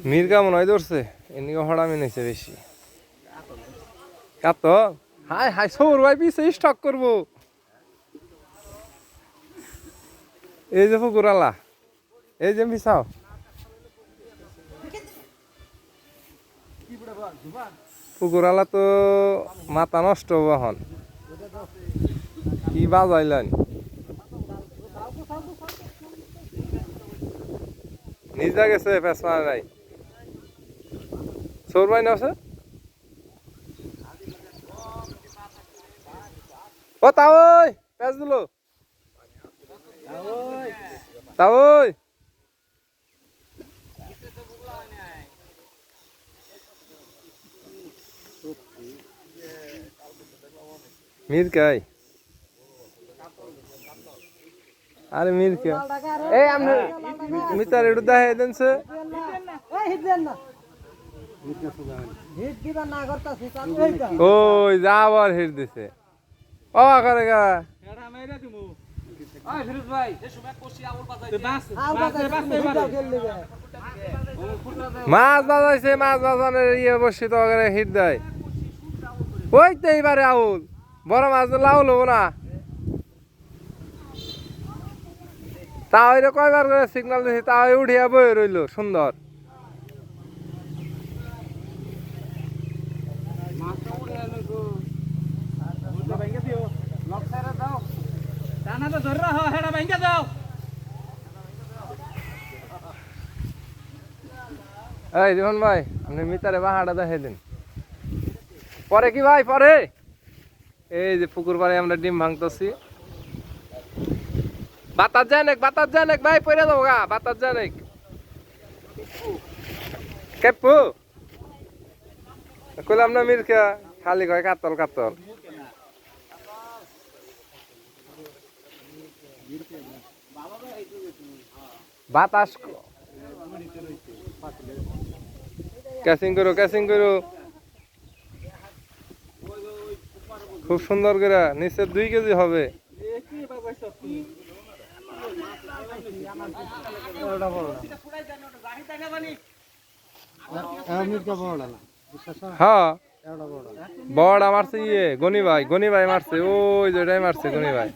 মির্গা মনে হয় ধরছে এদিকে হড়ামি নিছে বেশি কাত হাই হাই সৌর ভাই পিছে স্টক করবো এই যে পুকুরালা এই যে পিছাও পুকুরালা তো মাথা নষ্ট হবো এখন কি বাজাইলেন নিজা গেছে পেছনা নাই সৌর ভাই না আছে ও তাওই পেঁচ দিল তাওই মিরকাই আরে মিরকা এই আমনে মিতার এডু দাহে দেনছে এই হিট দেন না হিট দিবা না করতাছি চালু হইতা ওই যাবার হিট দিছে ও করে গা এডা মাইরা দিমু ওই ফিরোজ ভাই যে সময় কোশি আউল বাজাই মাছ বাজাইছে মাছ বাজানোর ইয়ে বসে তো হিট দেয় ওই তো এইবারে আউল বড় মাছ লাউল হবো না তা ওইটা কয়বার করে সিগনাল দিছি তা উঠিয়া বয়ে রইল সুন্দর মাছটা উড়ে এলো গো বুঝা ভাঙ্গা দিও লক সাইরা দাও টানা তো ধরে রাখো হেডা ভাঙ্গা দাও এই জীবন ভাই আপনি মিতারে বাহাটা দেখাই দিন পরে কি ভাই পরে এই যে পুকুর পাড়ে আমরা ডিম ভাঙতেছি বাতাস জানেক ভাই পরে যাবো গা বাতাস জানেক কেপু কইলাম না মিরকা খালি কয় কাতল কাতল বাতাস ক্যাচিং করো খুব সুন্দর করে নিচে 2 কেজি হবে হ্যাঁ বড় মারছে ইয়ে গনি ভাই মারছে ওই যেটাই মারছে গনি ভাই